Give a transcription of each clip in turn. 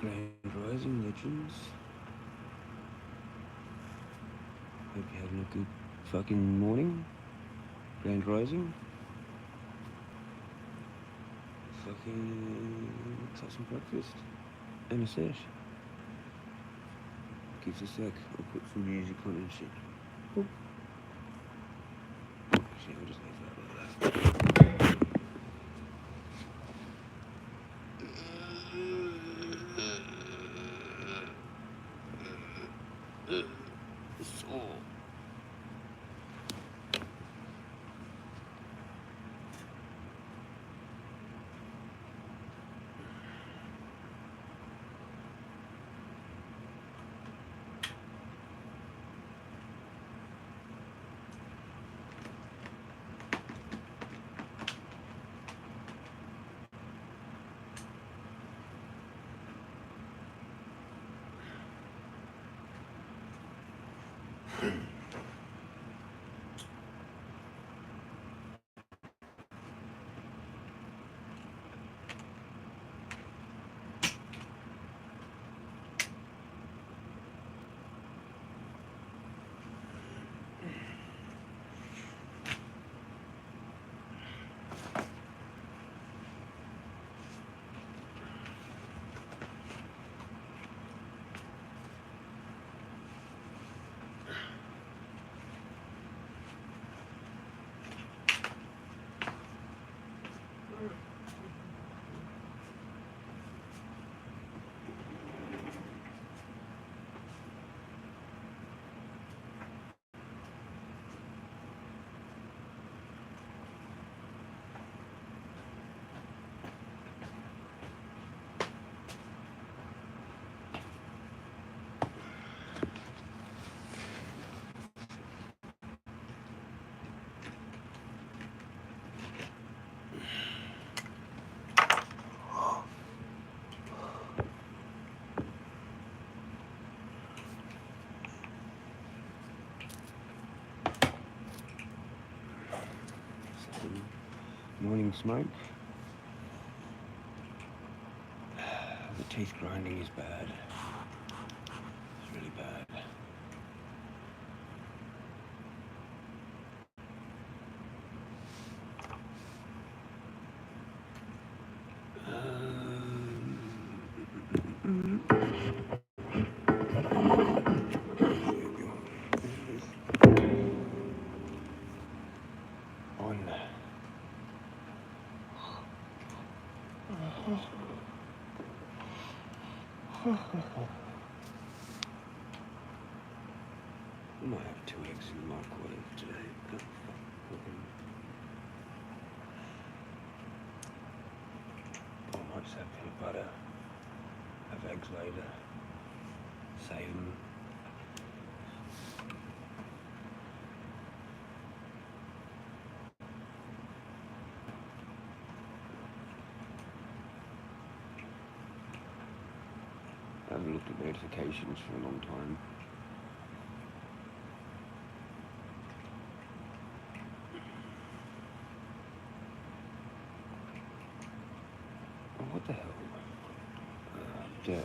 Grand Rising Legends. Hope you're having a good fucking morning. Grand Rising. Fucking let's have some breakfast and a sesh. Give us a sec. I'll put some music on and shit. Oh. Actually, I'll just leave that like that. So. Morning smoke. The teeth grinding is bad. It's really bad. On. I might have 2 eggs in the microwave today. I might just have peanut butter, have eggs later, save them. I haven't looked at notifications for a long time. Oh, what the hell? Yeah.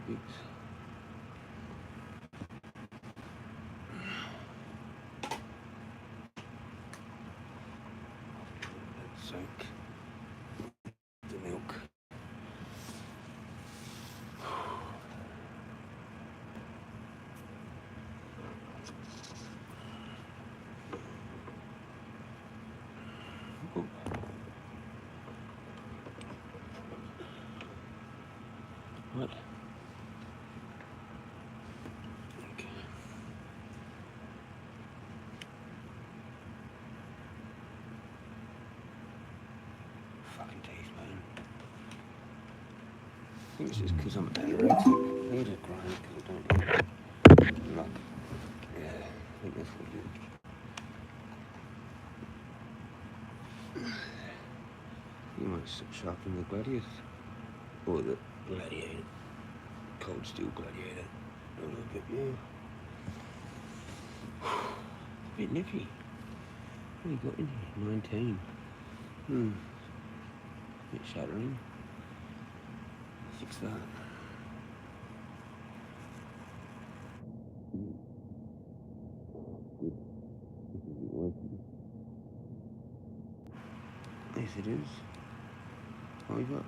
fix. Soak the milk. What? Okay. Fucking teeth, man. I think it's just because I'm anorexic. I think it's chronic because I don't eat. Like, yeah, I think that's what it is. You might sharpen the gladiator. Or the gladiator. Cold steel gladiator. A little bit more. A bit nippy. What have you got in here? 19. A bit shattering. Fix that. Yes, it is. Oh, you got?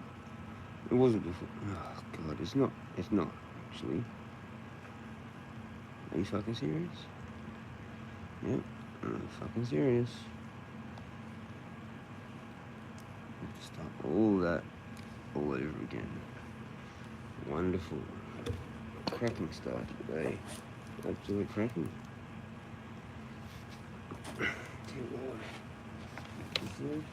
It wasn't before. Oh God, it's not. It's not actually. Are you fucking serious? Yep, I'm fucking serious. I have to start all that all over again. Wonderful. Cracking start today. Absolute cracking. Dear Lord. You see?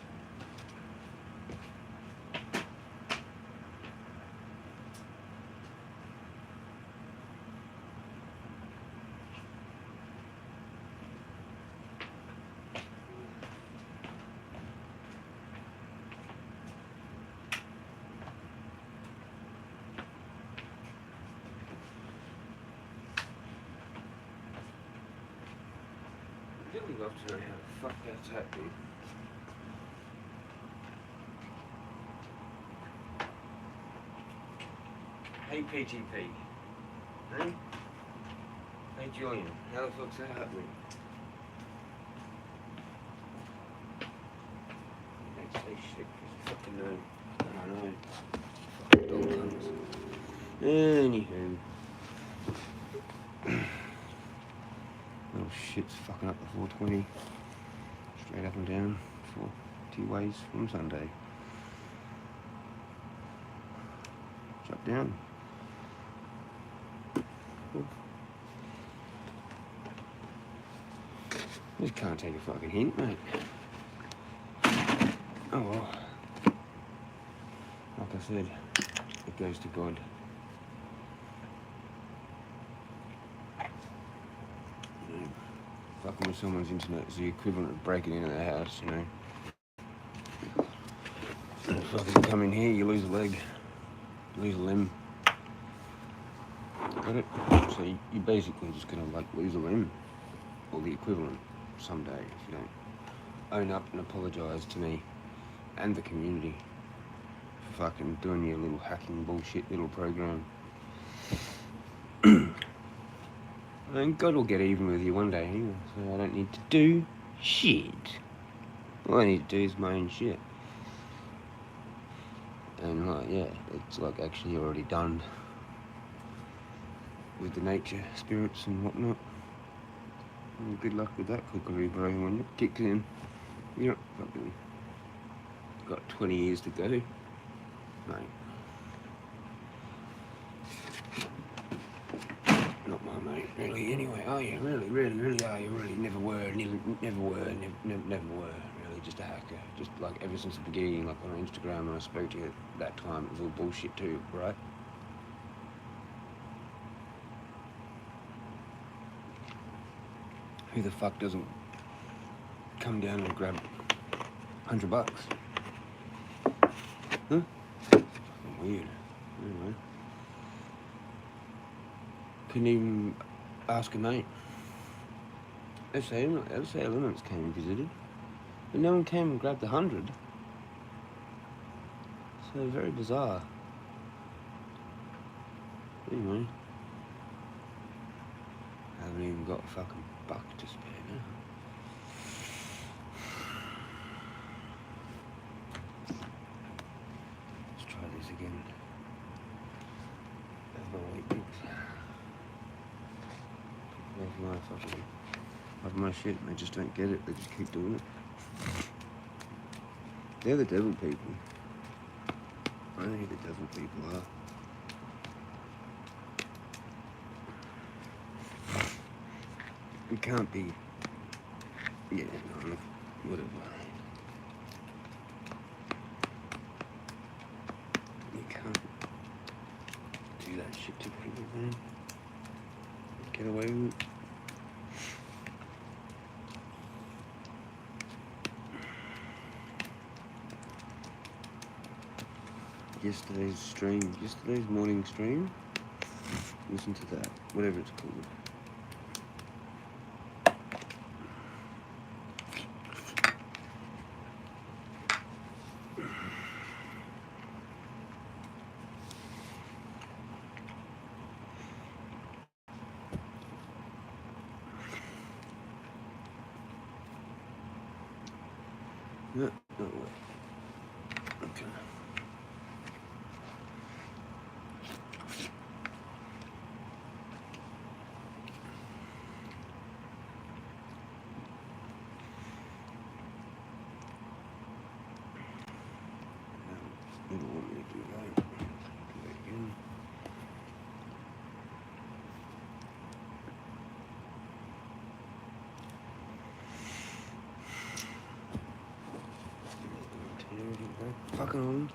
I'd really love to know how the fuck that's happening. Hey PTP. Hey? Hey Julian, how the fuck's that happening? Don't say shit, cause you fucking know. I know. Fucking dog cunts. Anywho. Little shit's fucking up the 420. Straight up and down for 2 ways from Sunday. Shut down. Just can't take a fucking hint, mate. Oh well. Like I said, it goes to God. You know, fucking with someone's internet is the equivalent of breaking into their house, you know. And fucking come in here, you lose a leg, you lose a limb. Got it? So you're basically just gonna like lose a limb, or the equivalent, someday if you don't own up and apologise to me and the community for fucking doing your little hacking bullshit little program. I mean, God will get even with you one day anyway, so I don't need to do shit. All I need to do is my own shit. And like, yeah, it's like actually already done with the nature spirits and whatnot. And good luck with that cookery, bro, when it kicks in. You're not fucking got 20 years to go, mate. Not my mate, really, anyway, are you? Really, really are you? Really, never were, never were, really, just a hacker. Just like ever since the beginning, like on Instagram when I spoke to you at that time, it was all bullshit too, right? Who the fuck doesn't come down and grab $100? Huh? Fucking weird. Anyway. Couldn't even ask a mate. LCA Elements came and visited, but no one came and grabbed the 100. So very bizarre. Anyway, I haven't even got a fucking buck to spare now. Let's try this again. There's my weight books. There's my fucking... Have my shit and they just don't get it, they just keep doing it. They're the devil people. I don't know who the devil people are. We can't be... Yeah, no, whatever. You can't do that shit to people, man. Get away with it. Yesterday's morning stream, listen to that, whatever it's called. No way. Okay. You don't want me to do that. Do that again. Fucking on.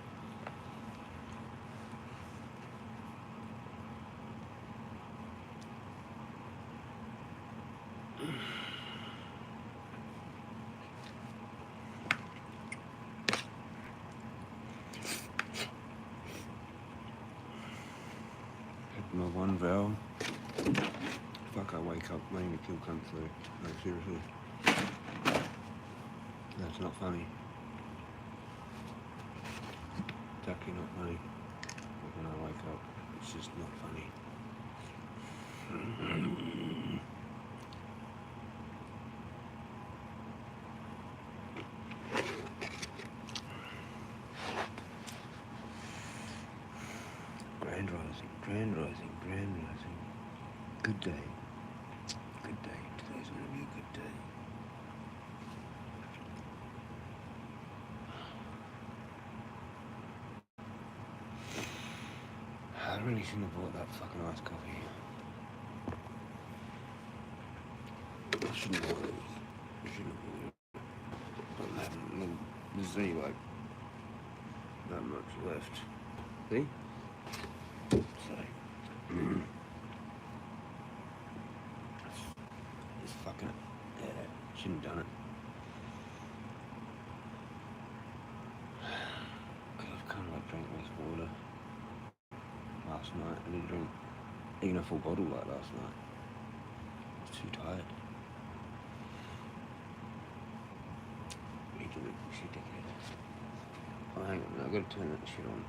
My one valve. Fuck, I wake up letting the kill come through. No, seriously. That's not funny. It's actually not funny. Like when I wake up, it's just not funny. Grand rising. Good day. Good day. Today's gonna be a good day. I really shouldn't have bought that fucking iced coffee. I shouldn't have bought it. But there's only like that much left. See? So, it's fucking, yeah, shouldn't have done it. Because I've kind of like drank less water last night. I didn't drink even a full bottle like last night. I was too tired. It's ridiculous. Oh, hang on, I've got to turn that shit on.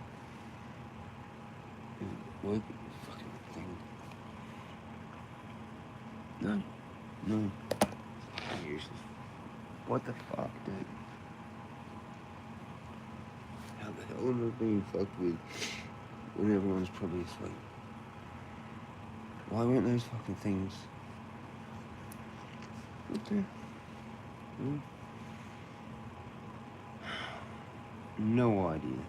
Work fucking thing. No. Useless. What the fuck, dude? How the hell am I being fucked with when everyone's probably asleep? Why weren't those fucking things? Okay. No idea.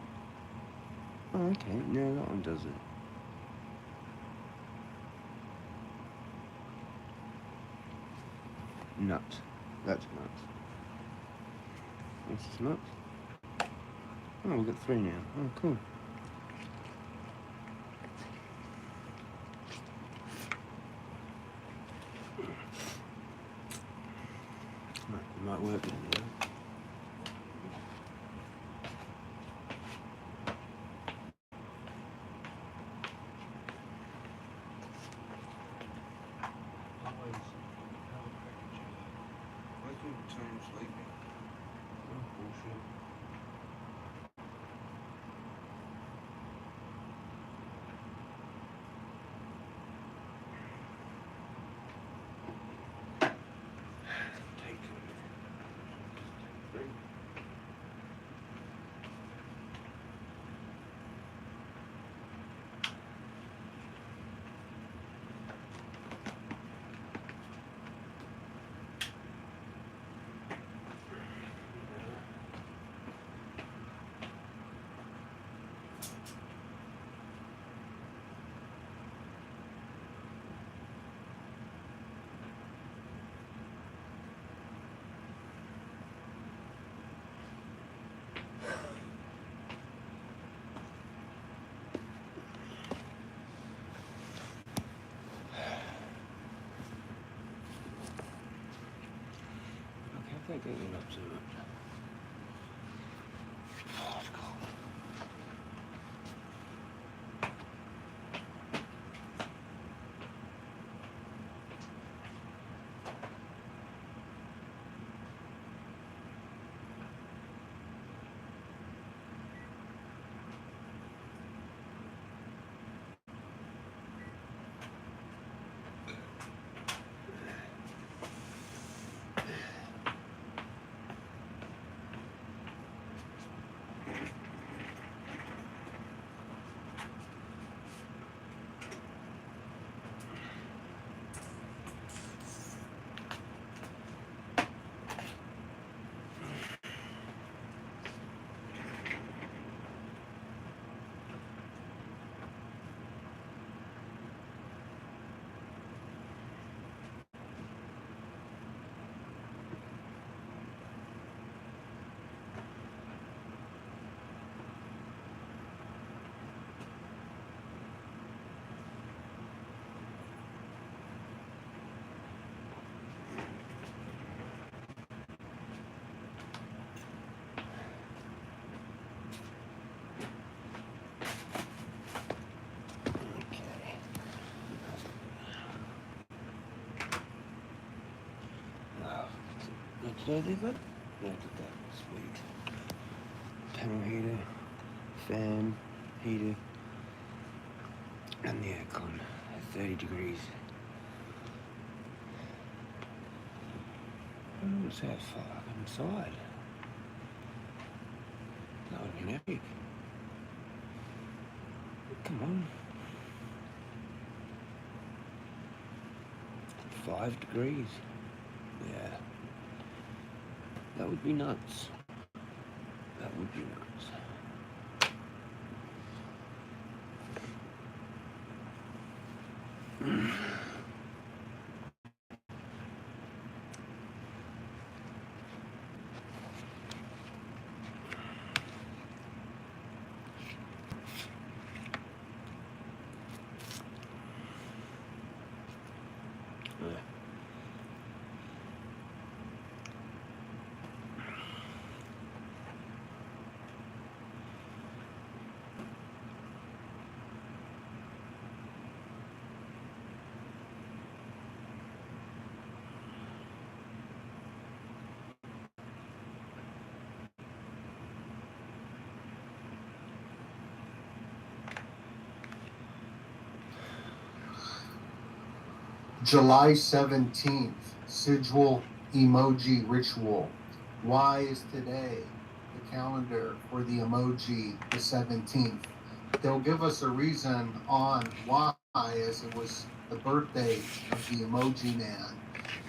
Oh, okay. No, that one does it. Nuts. That's nuts. This is nuts. Oh, we've got 3 now. Oh, cool. Might work in there. get it up too much. Oh, it's cold. Did I do that? Yeah, I did that. Sweet. Panel heater, fan, heater, and the aircon at 30 degrees. What's that fucking inside? That would have been epic. Come on. 5 degrees. Yeah. That would be nuts. That would be nuts. July 17th, Sigil Emoji Ritual. Why is today the calendar for the emoji the 17th? They'll give us a reason on why, as it was the birthday of the emoji man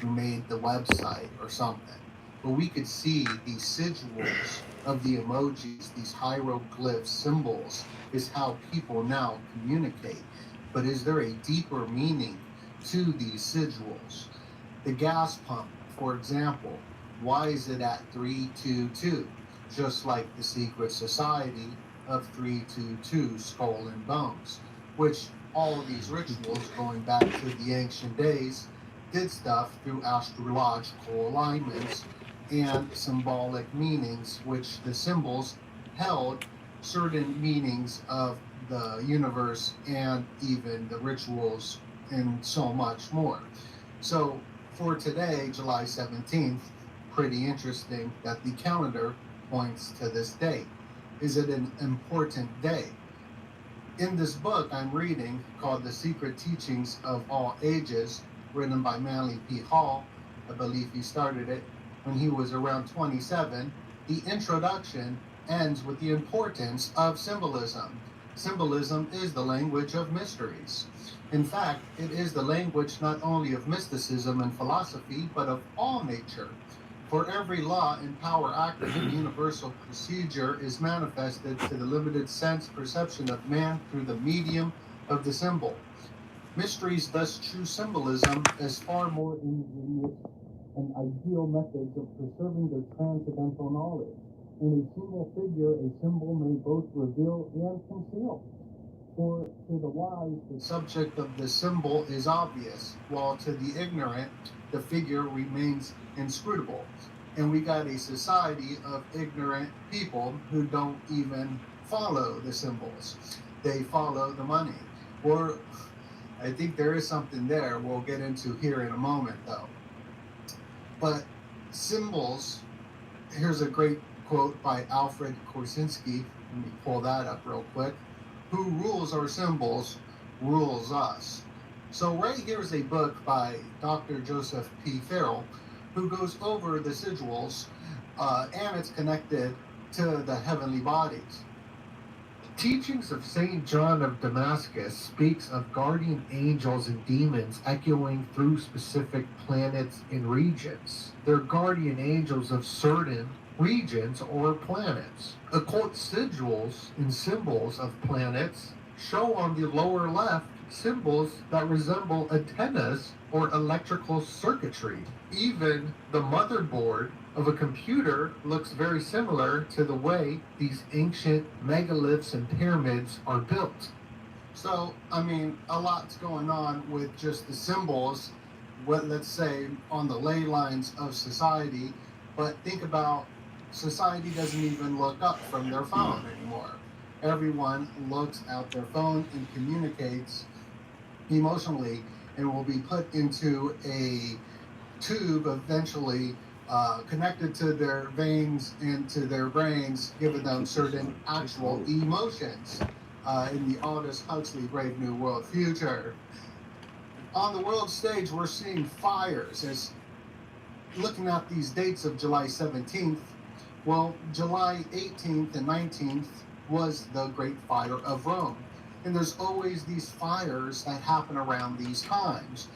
who made the website or something. But we could see these sigils of the emojis, these hieroglyph symbols, is how people now communicate. But is there a deeper meaning to these sigils? The gas pump, for example, why is it at 322? Just like the secret society of 322 Skull and Bones, which all of these rituals going back to the ancient days did stuff through astrological alignments and symbolic meanings, which the symbols held certain meanings of the universe and even the rituals and so much more. So for today, July 17th, pretty interesting that the calendar points to this date. Is it an important day? In this book I'm reading called The Secret Teachings of All Ages, written by Manly P. Hall, I believe he started it when he was around 27, the introduction ends with the importance of symbolism. Symbolism is the language of mysteries. In fact, it is the language not only of mysticism and philosophy, but of all nature. For every law and power active in universal procedure is manifested to the limited sense perception of man through the medium of the symbol. Mysteries thus choose symbolism as far more ingenious and ideal methods of preserving their transcendental knowledge. In a single figure, a symbol may both reveal and conceal. For to the wise, the subject of the symbol is obvious, while to the ignorant, the figure remains inscrutable. And we got a society of ignorant people who don't even follow the symbols. They follow the money. Or I think there is something there we'll get into here in a moment, though. But symbols, here's a great quote by Alfred Korsinski. Let me pull that up real quick. Who rules our symbols rules us. So right here is a book by Dr. Joseph P. Farrell, who goes over the sigils, and it's connected to the heavenly bodies. Teachings of St. John of Damascus speaks of guardian angels and demons echoing through specific planets and regions. They're guardian angels of certain regions or planets. Occult sigils and symbols of planets show on the lower left symbols that resemble antennas or electrical circuitry. Even the motherboard of a computer looks very similar to the way these ancient megaliths and pyramids are built. So, I mean, a lot's going on with just the symbols, what let's say on the ley lines of society, but think about society doesn't even look up from their phone anymore. Everyone looks at their phone and communicates emotionally and will be put into a tube eventually connected to their veins and to their brains, giving them certain actual emotions in the Aldous Huxley Brave New World future. On the world stage, we're seeing fires. As looking at these dates of July 17th, well, July 18th and 19th was the Great Fire of Rome. And there's always these fires that happen around these times.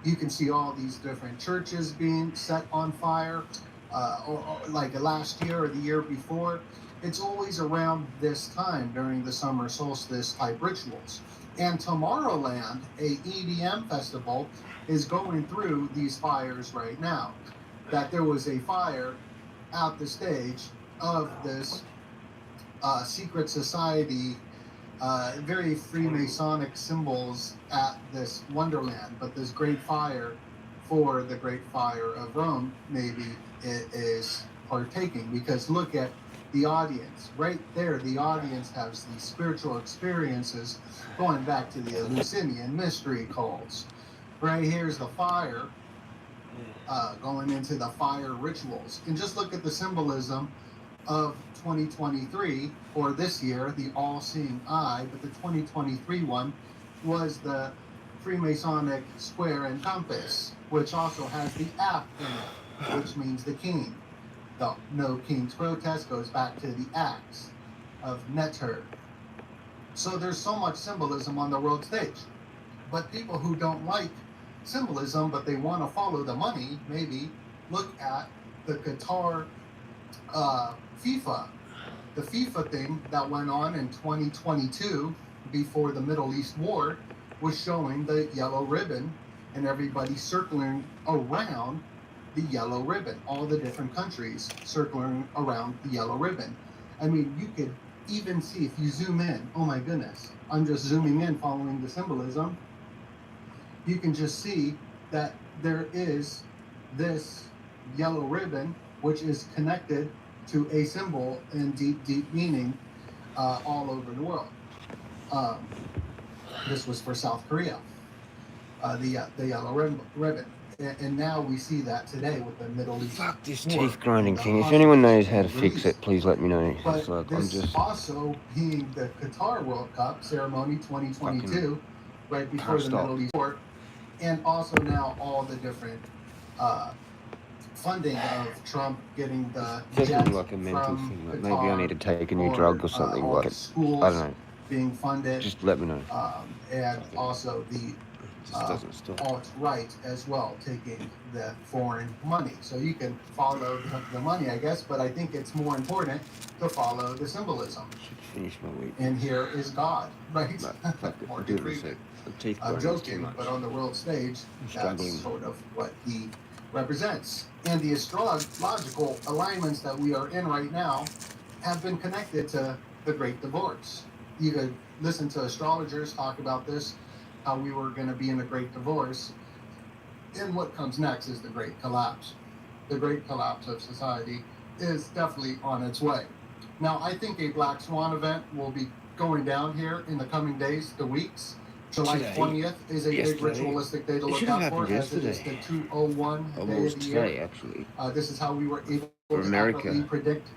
You can see all these different churches being set on fire, or like last year or the year before. It's always around this time during the summer solstice type rituals. And Tomorrowland, a EDM festival, is going through these fires right now. That there was a fire at the stage of this secret society, very Freemasonic symbols at this Wonderland, but this great fire for the Great Fire of Rome, maybe it is partaking, because look at the audience. Right there, the audience has these spiritual experiences going back to the Eleusinian mystery cults. Right here's the fire, going into the fire rituals. And just look at the symbolism of 2023, or this year, the all-seeing eye, but the 2023 one was the Freemasonic square and compass, which also has the act in it, which means the king. The No King's Protest goes back to the axe of Neter. So there's so much symbolism on the world stage. But people who don't like symbolism, but they want to follow the money, maybe look at the Qatar FIFA. The FIFA thing that went on in 2022 before the Middle East war was showing the yellow ribbon and everybody circling around the yellow ribbon, all the different countries circling around the yellow ribbon. I mean, you could even see if you zoom in, oh my goodness, I'm just zooming in following the symbolism. You can just see that there is this yellow ribbon, which is connected to a symbol in deep, deep meaning all over the world. This was for South Korea, the yellow ribbon. And now we see that today with the Middle East. Fuck this war teeth grinding and the thing. If anyone knows how to hostages fix released. it, please let me know. But It's like, this also being the Qatar World Cup ceremony 2022, right before the Middle East war, and also now all the different funding of Trump getting the jet like a mental from thing. Like Qatar, maybe I need to take a new drug or something. all Like the it. schools I don't know. being funded, Just let me know. and also the Just doesn't stop. alt-right as well, taking the foreign money. So you can follow the money, I guess, but I think it's more important to follow the symbolism. Should finish my week. And here is God, right? Fuck More it. Do degree. this. The teeth I'm grinding's too joking, much. but on the world stage, struggling. that's sort of what he represents. And the astrological alignments that we are in right now have been connected to the Great Divorce. You could listen to astrologers talk about this, how we were going to be in a great divorce. And what comes next is the Great Collapse. the great collapse of society is definitely on its way. Now, I think a Black Swan event will be going down here in the coming days, the weeks. July 20th is a big ritualistic day to look out for, as it is the 201 day of the year. Actually. This is how we were able to accurately predict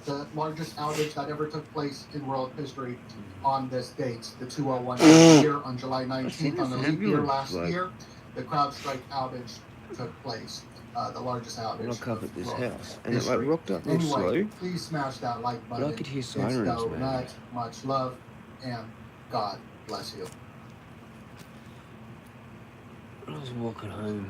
the largest outage that ever took place in world history on this date, the 201 year on July 19th, on the leap year last year. The CrowdStrike outage took place, the largest outage. Look up at this house, and it like rocked up real slow. Please smash that like button. But I could hear sirens, man. Much love, and God bless you. I was walking home.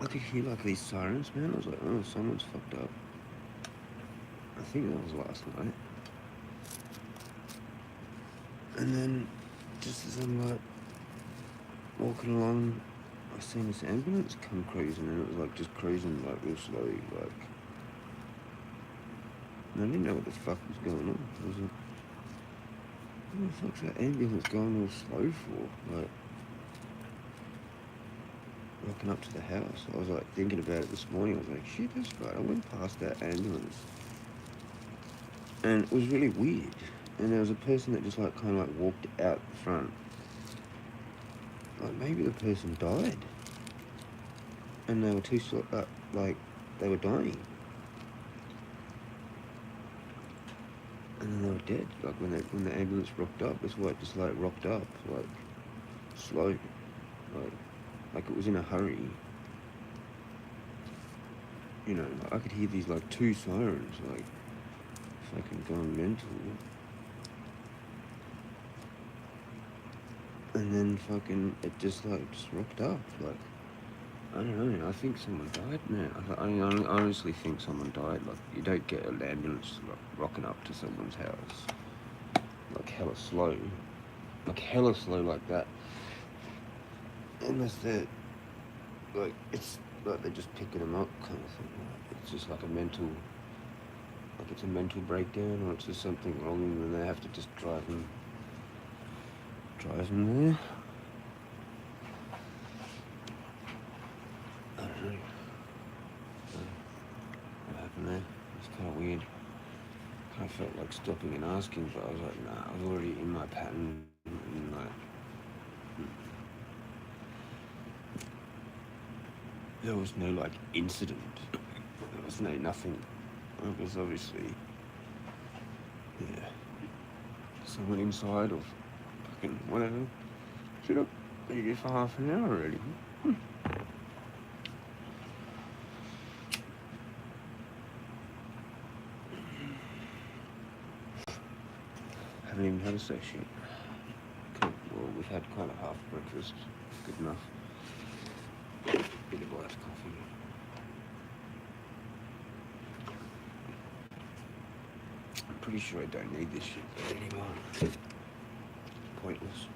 I could hear like these sirens, man. I was like, oh, someone's fucked up. I think that was last night. And then, just as I'm like walking along, I seen this ambulance come cruising, and it was like just cruising like real slowly, like. And I didn't know what the fuck was going on. I was like, what the fuck's that ambulance going all slow for? Like, walking up to the house. I was like thinking about it this morning. I was like, shit, that's right. I went past that ambulance. And it was really weird. And there was a person that just like kind of like walked out the front. Like maybe the person died. And they were too slow, like they were dying. And then they were dead. Like when the ambulance rocked up, that's why it just like rocked up, like slow, like it was in a hurry. You know, I could hear these like two sirens, like fucking going mental. And then fucking it just rocked up, like I don't know. I think someone died, man. I honestly think someone died. Like you don't get an ambulance like, rocking up to someone's house, like hella slow like that. Unless they're like it's like they're just picking them up kind of thing. Like, it's just like a mental breakdown, or it's just something wrong, and then they have to just drive them there. I don't know. What happened there? It's kind of weird. I felt like stopping and asking, but I was like, nah, I was already in my pattern, and like. There was no like incident. There was nothing. It was obviously, yeah, someone inside or fucking whatever. Should have been here for half an hour already. Haven't even had a sesh yet. Cool. Well, we've had kind of half breakfast. Good enough. Bit of iced coffee. I'm pretty sure I don't need this shit anymore. Pointless.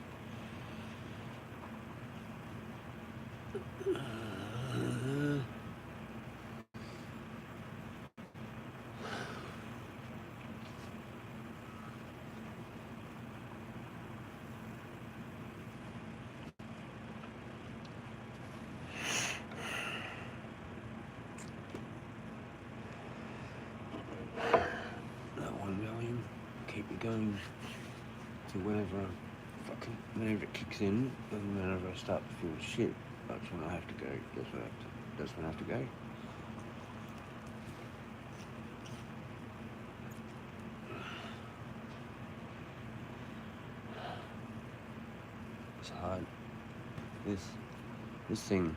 Keep it going to whenever it kicks in, and whenever I start to feel shit, that's when I have to go. That's when I have to go. It's hard. This thing.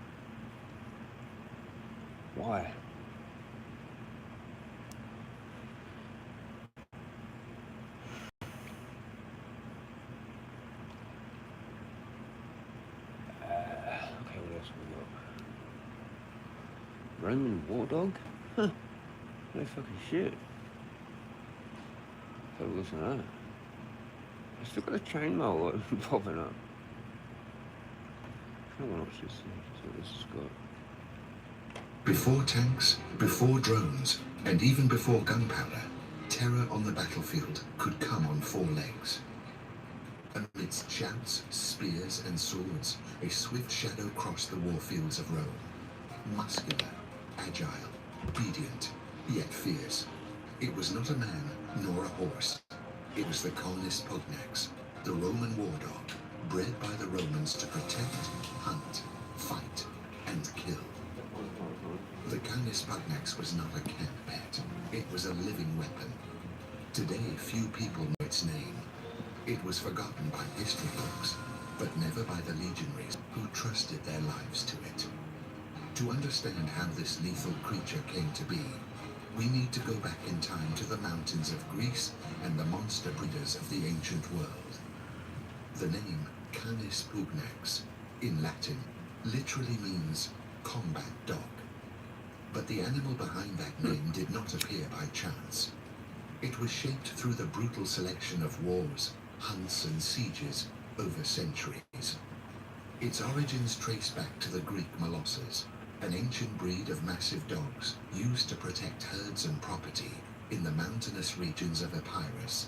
Why? Roman war dog? Huh. No fucking shit. Have a listen to that. I still got a chainmail popping up. I don't want to watch this thing. See what this has got. Before tanks, before drones, and even before gunpowder, terror on the battlefield could come on four legs. Amidst shouts, spears, and swords, a swift shadow crossed the warfields of Rome. Muscular, agile, obedient, yet fierce. It was not a man nor a horse. It was the Canis pugnax, the Roman war dog, bred by the Romans to protect, hunt, fight, and kill. The Canis pugnax was not a camp pet. It was a living weapon. Today, few people know its name. It was forgotten by history books, but never by the legionaries who trusted their lives to it. To understand how this lethal creature came to be, we need to go back in time to the mountains of Greece and the monster breeders of the ancient world. The name Canis pugnax, in Latin, literally means combat dog. But the animal behind that name did not appear by chance. It was shaped through the brutal selection of wars, hunts, and sieges over centuries. Its origins trace back to the Greek Molosses, an ancient breed of massive dogs used to protect herds and property in the mountainous regions of Epirus.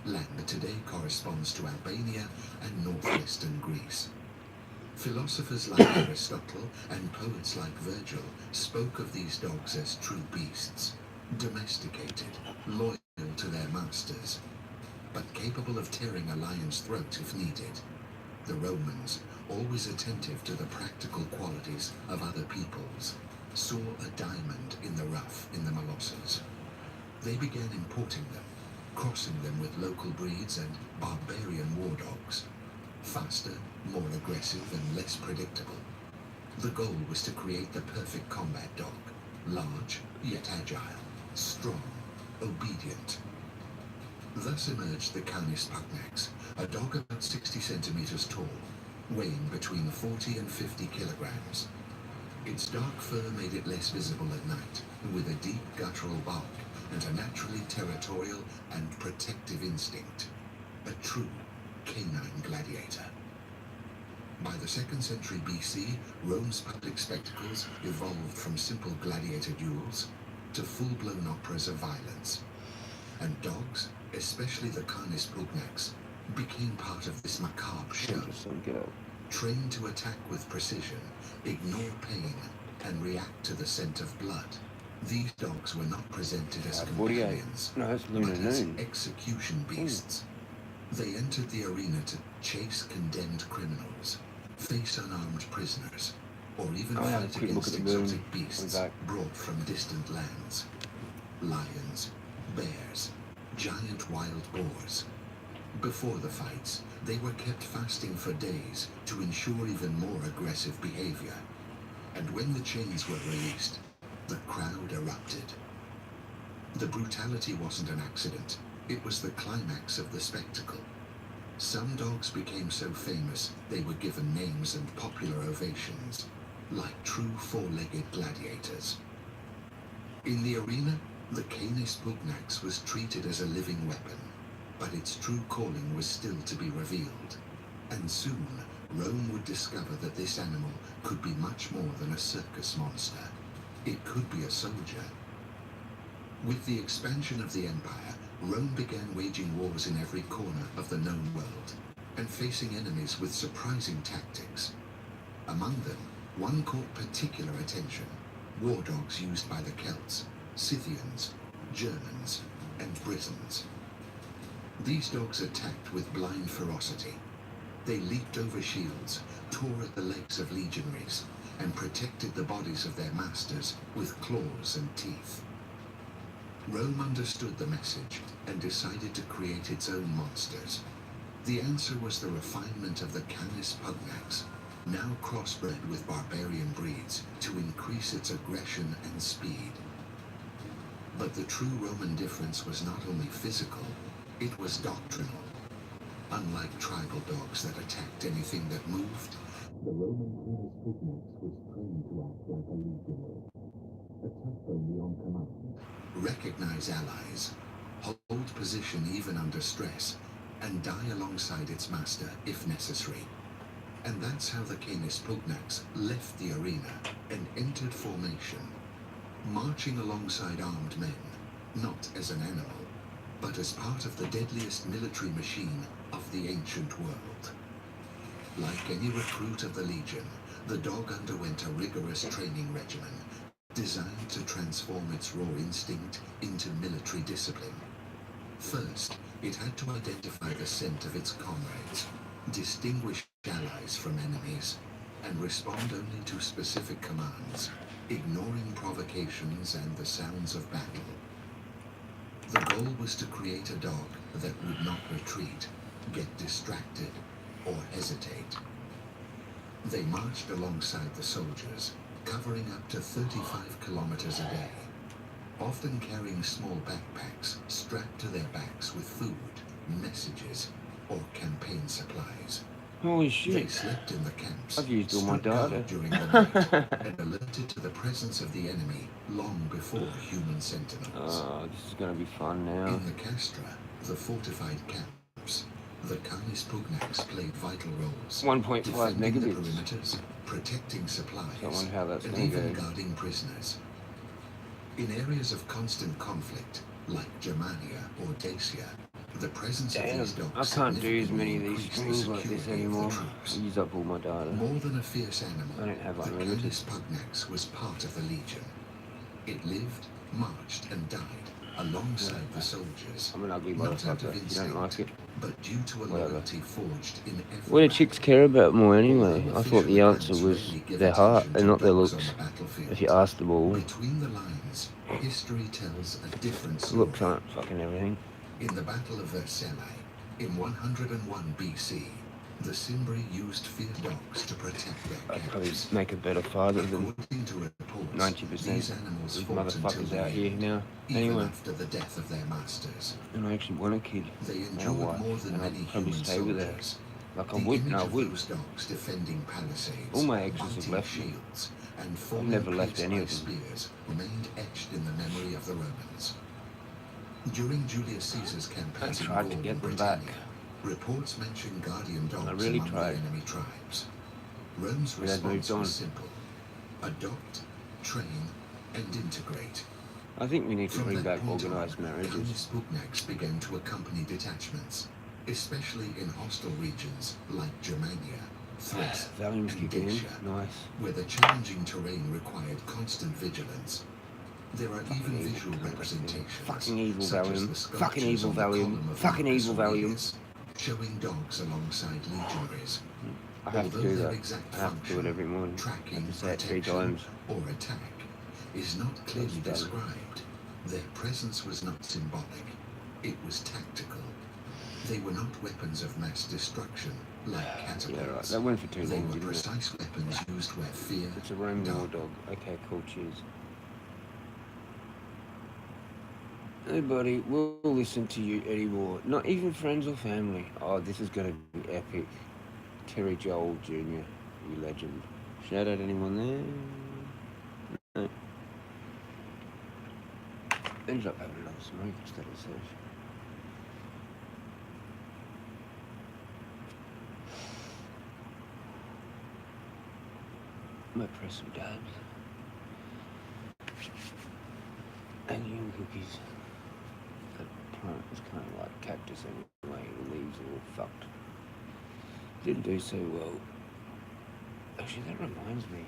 Land that today corresponds to Albania and northwestern Greece. Philosophers like Aristotle and poets like Virgil spoke of these dogs as true beasts, domesticated, loyal to their masters, but capable of tearing a lion's throat if needed. The Romans, always attentive to the practical qualities of other peoples, saw a diamond in the rough in the Molosses. They began importing them, crossing them with local breeds and barbarian war dogs. Faster, more aggressive, and less predictable. The goal was to create the perfect combat dog, large yet agile, strong, obedient. Thus emerged the Canis pugnax, a dog about 60 centimeters tall, weighing between 40 and 50 kilograms. Its dark fur made it less visible at night, with a deep guttural bark and a naturally territorial and protective instinct. A true canine gladiator. By the 2nd century BC, Rome's public spectacles evolved from simple gladiator duels to full-blown operas of violence. And dogs, especially the Canis pugnax, became part of this macabre show. Trained to attack with precision, ignore pain, and react to the scent of blood, these dogs were not presented as companions, but as execution beasts. They entered the arena to chase condemned criminals, face unarmed prisoners, or even fight against exotic beasts brought from distant lands. Lions, bears, giant wild boars. Before the fights, they were kept fasting for days to ensure even more aggressive behavior. And when the chains were released, the crowd erupted. The brutality wasn't an accident. It was the climax of the spectacle. Some dogs became so famous they were given names and popular ovations, like true four-legged gladiators. In the arena, the Canis pugnax was treated as a living weapon, but its true calling was still to be revealed. And soon, Rome would discover that this animal could be much more than a circus monster. It could be a soldier. With the expansion of the empire, Rome began waging wars in every corner of the known world, and facing enemies with surprising tactics. Among them, one caught particular attention: war dogs used by the Celts, Scythians, Germans, and Britons. These dogs attacked with blind ferocity. They leaped over shields, tore at the legs of legionaries, and protected the bodies of their masters with claws and teeth. Rome understood the message and decided to create its own monsters. The answer was the refinement of the Canis pugnax, now crossbred with barbarian breeds to increase its aggression and speed. But the true Roman difference was not only physical, it was doctrinal. Unlike tribal dogs that attacked anything that moved, the Roman Canis pugnax was trained to act like a legionary. Attack only on command, recognize allies, hold position even under stress, and die alongside its master if necessary. And that's how the Canis pugnax left the arena and entered formation, marching alongside armed men, not as an animal, but as part of the deadliest military machine of the ancient world. Like any recruit of the Legion, the dog underwent a rigorous training regimen designed to transform its raw instinct into military discipline. First, it had to identify the scent of its comrades, distinguish allies from enemies, and respond only to specific commands, ignoring provocations and the sounds of battle. The goal was to create a dog that would not retreat, get distracted, or hesitate. They marched alongside the soldiers, covering up to 35 kilometers a day, often carrying small backpacks strapped to their backs with food, messages, or campaign supplies. Holy They shit. slept in the camps, I've used all my stood guard data. during the night, and alerted to the presence of the enemy long before human sentinels. Oh, this is going to be fun now. In the Castra, the fortified camps, the Canis Pugnax played vital roles, 1.5 defending the megabits. perimeters, protecting supplies, So I wonder how that's and going to even go. guarding prisoners. In areas of constant conflict, like Germania or Dacia, the presence Damn, of these I dogs can't do as many of significantly these increased the streams like this security of the anymore. troops. I use up all my data. More than a fierce animal, I don't have the unlimited. Canis Pugnax was part of the Legion. It lived, marched, and died alongside the soldiers, I'm an ugly not out motherfucker. of If you don't like instinct, it. but due to a Whatever. loyalty forged in every What do battle. chicks care about more anyway? Although I thought the official answer accounts was rarely give their heart attention and to not their dogs looks. on the battlefield, If you ask them all, between the lines, history tells a different story. looks aren't fucking everything. In the Battle of Versailles, in 101 BC, the Cimbri used feared dogs to protect their I'd probably camps. make a better father than According to reports, 90% these animals of fought until motherfuckers the out here end, now. even Anyway, after the death of their masters. and I actually want a kid They and a endured wife, more than and many I'd probably human stay with her. soldiers. Like The I would, image no, I of would. those dogs defending palisades, All my exes have biting left me. shields, and I've forming never left plates any by of them. spears remained etched in the memory of the Romans. During Julius Caesar's I campaigns in tried to Gaul get and them Britannia, back. reports mention guardian dogs really among tried. the enemy tribes. Rome's But I'd moved response on. was simple: adopt, train, and integrate. I think we need to From bring that back point organised on, marriages. Canis Pugnax began to accompany detachments, especially in hostile regions like Germania, Thrace, Valium's and kicking in. Dacia, Nice. where the challenging terrain required constant vigilance. There are even evil visual cunt. representations, Fucking evil such as Valium. the Fucking sculptures evil on the Valium. column of Fucking Marcus evil Valium. Aurelius, showing dogs alongside legionaries. I have to Although do their that. exact I have to do it function, every morning. I tracking, have to say it 3 protection, times. or attack, is not clearly That's done. described. Their presence was not symbolic, it was tactical. They were not weapons of mass destruction like catapults. Yeah, right. That went for too They long, were didn't it? precise weapons used where fear, It's a Roman doubt, dog. Okay, cool, cheers. Nobody will listen to you anymore. Not even friends or family. Oh, this is going to be epic. Terry Joel Jr., you legend. Shout out anyone there? No. Ended up having another smoke instead of sesh. Might press some dabs. Onion cookies. That plant is kind of like cactus anyway. The leaves are all fucked. Didn't do so well. Actually, that reminds me.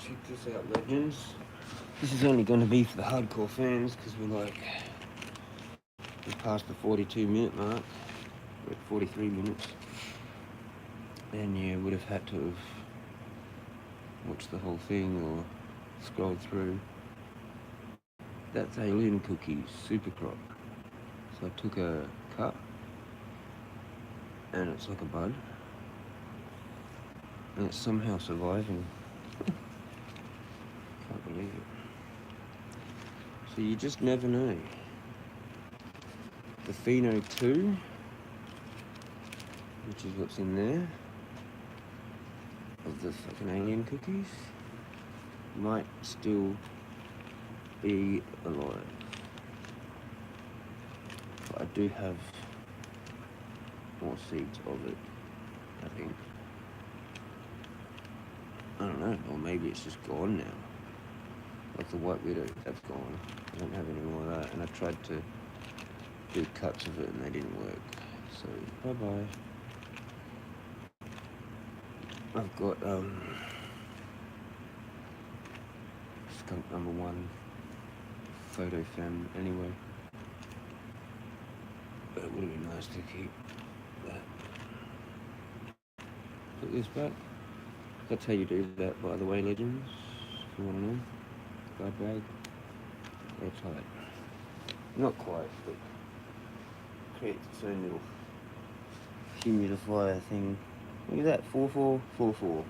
Check this out, legends. This is only going to be for the hardcore fans because we're past the 42-minute mark. We're at 43 minutes. And you would have had to have watched the whole thing or scrolled through. That's alien cookies, super crop. So I took a cut and it's like a bud, and it's somehow surviving. Can't believe it. So you just never know. The Pheno 2, which is what's in there, of the fucking alien cookies, might still be alive. But I do have more seeds of it, I think. I don't know, or maybe it's just gone now. Like the white widow, that's gone. I don't have any more of that, and I tried to do cuts of it and they didn't work. So, bye-bye. I've got, skunk number 1, photo fem anyway. But it would have been nice to keep that. Put this back. That's how you do that, by the way, legends. If you want to know. Guard bag. Airtight. Not quite, but creates its own little humidifier thing. Look at that, 4444.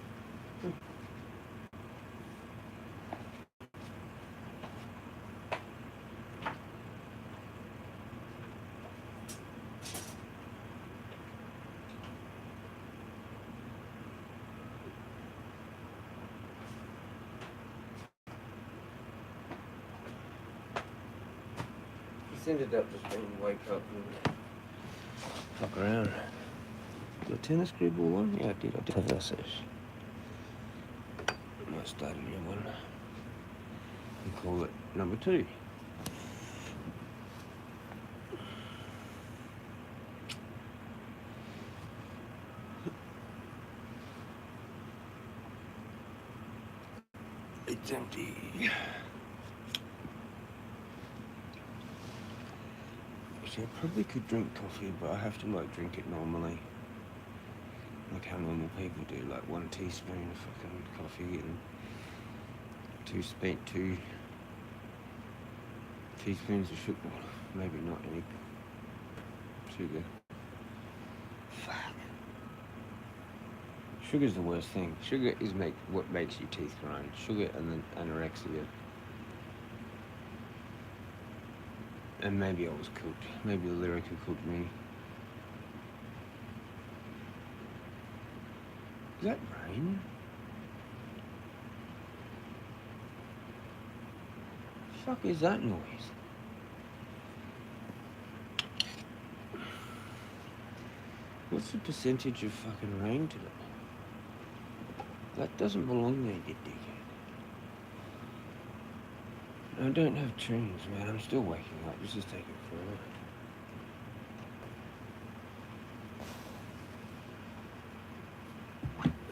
This ended up just being wake up and fuck around. Did I turn the screw ball on? Yeah, I did have that sesh. I might start a new one and call it number 2. It's empty. Actually, I probably could drink coffee, but I have to like drink it normally. Like how normal people do, like 1 teaspoon of fucking coffee and 2 teaspoons of sugar. Maybe not any sugar. Fuck. Sugar's the worst thing. Sugar is what makes your teeth grind. Sugar and then anorexia. And maybe I was cooked. Maybe the lyrica cooked me. Is that rain? Fuck is that noise? What's the percentage of fucking rain today? That doesn't belong there, you dickhead. I don't have tunes, man. I'm still waking up. This is taking forever.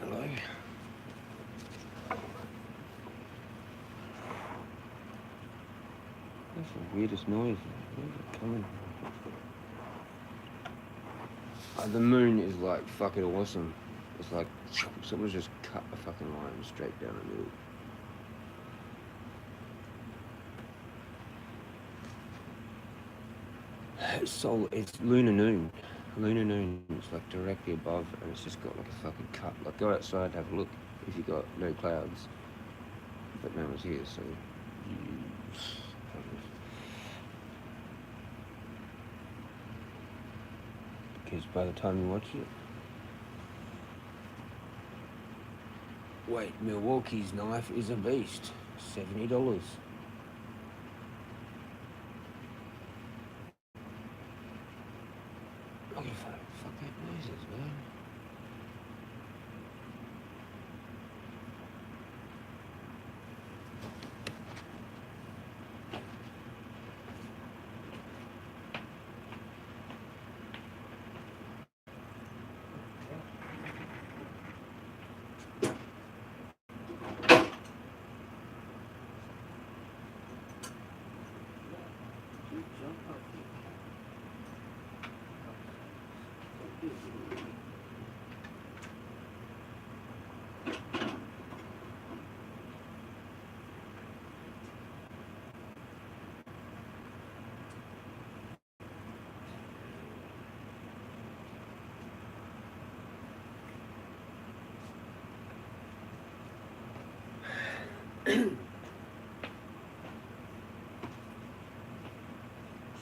Hello? That's the weirdest noise. Where's it coming from? The moon is like fucking awesome. It's like someone's just cut a fucking line straight down the middle. It's lunar noon. Lunar noon is like directly above, and it's just got like a fucking cut. Like go outside, have a look if you got no clouds, but no one's here, so because by the time you watch it, wait, Milwaukee's knife is a beast. $70. Oh, you fuck that noises, man.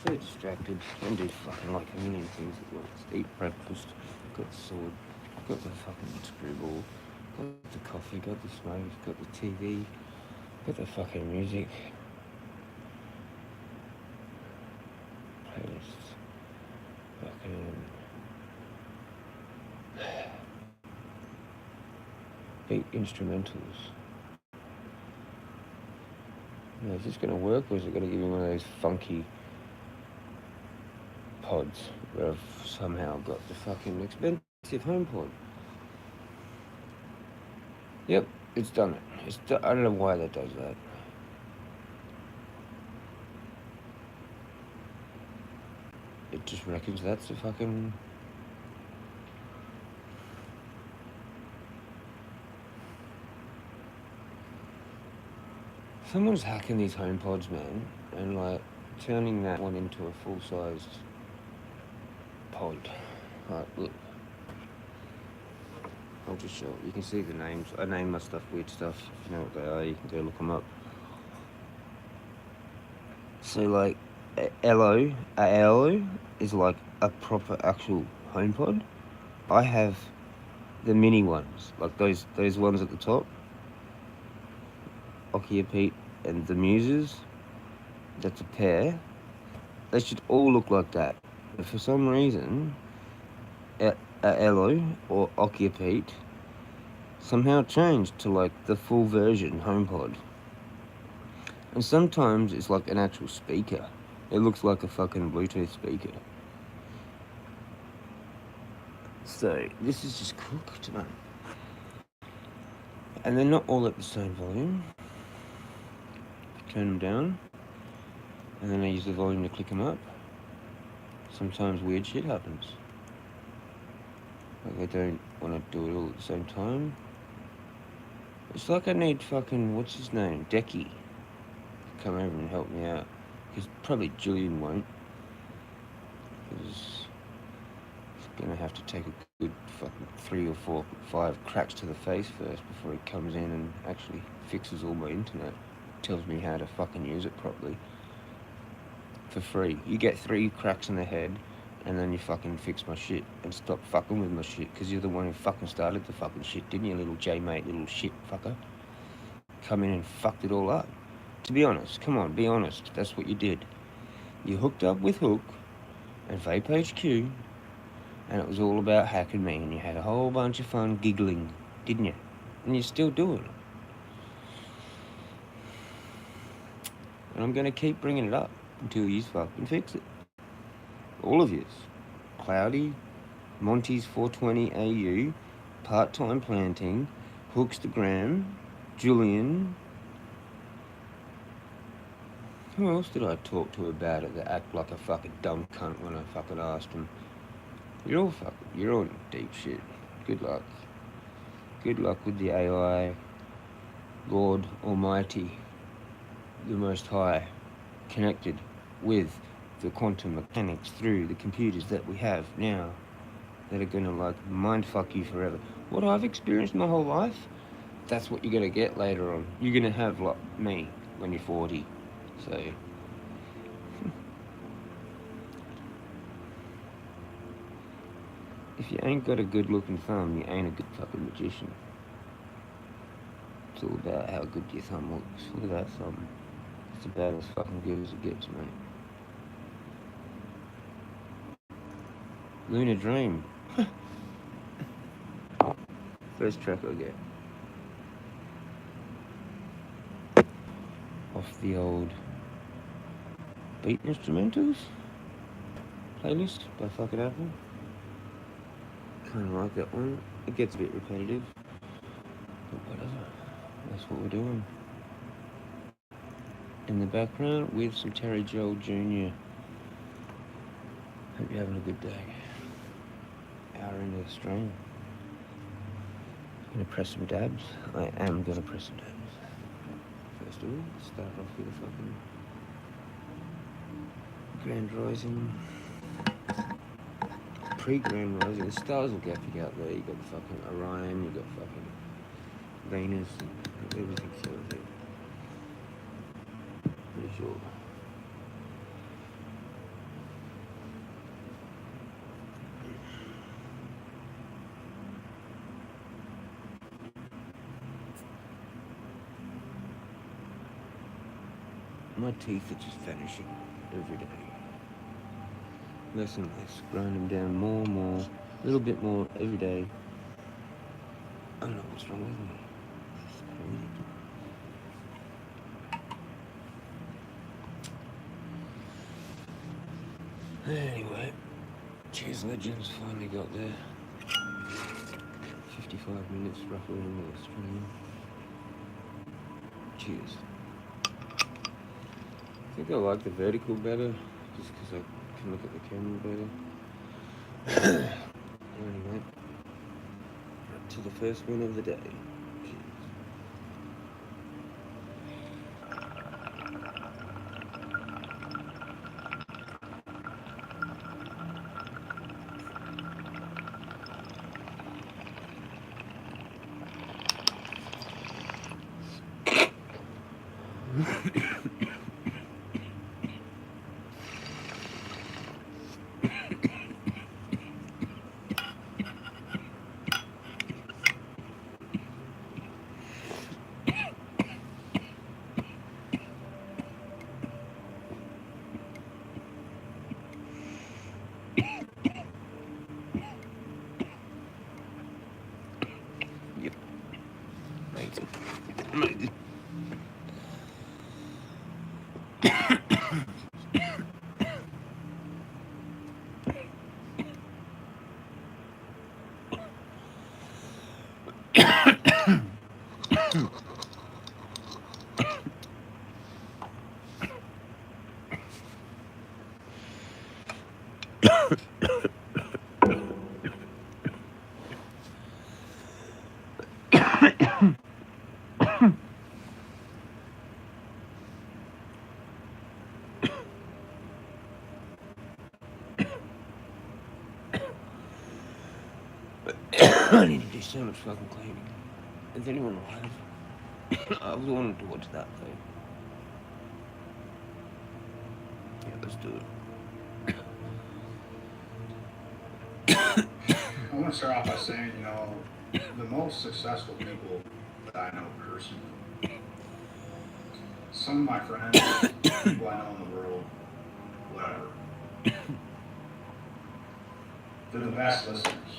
So distracted and do fucking like a million things at once. Eat breakfast, got the sword, got the fucking screwball, got the coffee, got the smoke, got the TV, got the fucking music. Playlists. Fucking beat instrumentals. You know, is this gonna work or is it gonna give me one of those funky pods where I've somehow got the fucking expensive home pod? Yep, it's done it. I don't know why that does that. It just reckons that's a fucking... Someone's hacking these home pods, man, and like turning that one into a full-sized pod. Right, look. I'll just show you. You can see the names. I name my stuff weird stuff. If you know what they are, you can go look them up. So like, a is like a proper actual home pod. I have the mini ones, like those ones at the top. Okia Pete and the Muses. That's a pair. They should all look like that. But for some reason, Elo or Okia Pete somehow changed to like the full version HomePod. And sometimes it's like an actual speaker. It looks like a fucking Bluetooth speaker. So this is just cooked, man. And they're not all at the same volume. Turn them down. And then I use the volume to click them up. Sometimes weird shit happens. Like I don't want to do it all at the same time. It's like I need fucking, what's his name? Decky. To come over and help me out. Because probably Julian won't. Because he's going to have to take a good fucking 3 or 4, 5 cracks to the face first before he comes in and actually fixes all my internet. Tells me how to fucking use it properly. For free. You get 3 cracks in the head and then you fucking fix my shit and stop fucking with my shit, because you're the one who fucking started the fucking shit, didn't you, little J-mate, little shit fucker? Come in and fucked it all up. To be honest, come on, be honest, that's what you did. You hooked up with Hook and Vape HQ, and it was all about hacking me, and you had a whole bunch of fun giggling, didn't you? And you're still doing it. And I'm gonna keep bringing it up until you fucking fix it. All of yous. Cloudy, Monty's 420 AU, Part-Time Planting, Hookstagram, Julian. Who else did I talk to about it that act like a fucking dumb cunt when I fucking asked them? You're all in deep shit. Good luck. Good luck with the AI. Lord Almighty, the Most High, connected with the quantum mechanics through the computers that we have now that are gonna like mindfuck you forever. What I've experienced my whole life, that's what you're gonna get later on. You're gonna have like me when you're 40. So if you ain't got a good looking thumb, you ain't a good fucking magician. It's all about how good your thumb looks. Look at that thumb. It's about as fucking good as it gets, mate. Lunar Dream. First track I get. Off the old Beat Instrumentals playlist by fucking Apple. Kinda like that one. It gets a bit repetitive, but whatever. That's what we're doing. In the background with some Terry Joel Jr. Hope you're having a good day. Hour into the stream. Gonna press some dabs. I am gonna press some dabs. First of all, start off with a fucking Grand Rising. Pre-Grand Rising. The stars will get you out there. You got fucking Orion, you got fucking Venus, and everything sort of thing. sure. My teeth are just vanishing every day. Less and less, grind them down more and more, a little bit more every day. I don't know what's wrong with me. It's crazy. Anyway, cheers legends, finally got there. 55 minutes roughly in the stream. Cheers. I think I like the vertical better, just because I can look at the camera better. Anyway, up to the first win of the day. Cheers. Yep. Amazing. Amazing. I need to do so much fucking cleaning. Is anyone alive? I was wanting to watch that though. Yeah, let's do it. I want to start off by saying, the most successful people that I know personally, some of my friends, people I know in the world, whatever, they're the best listeners.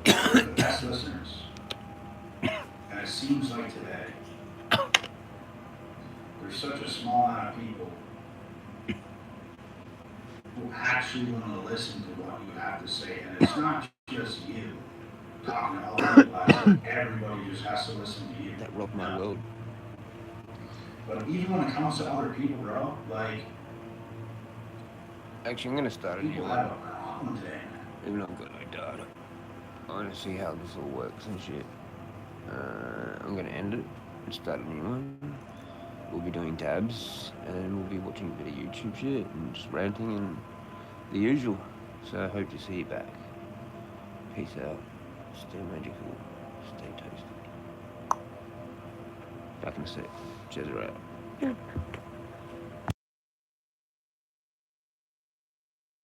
They're the best listeners. And it seems like today, there's such a small amount of people who actually want to listen to what you have to say. And it's not just you talking to other people. Everybody just has to listen to you. That rocked my world. But even when it comes to other people, bro, like, Actually, I'm gonna start a new people have one. a problem today, man. Even though I've got no data. I want to see how this all works and shit. I'm gonna end it and start a new one. We'll be doing tabs and we'll be watching a bit of YouTube shit and just ranting and the usual. So I hope to see you back. Peace out. Stay magical. Stay toasted. Back in a sec. Jezza out.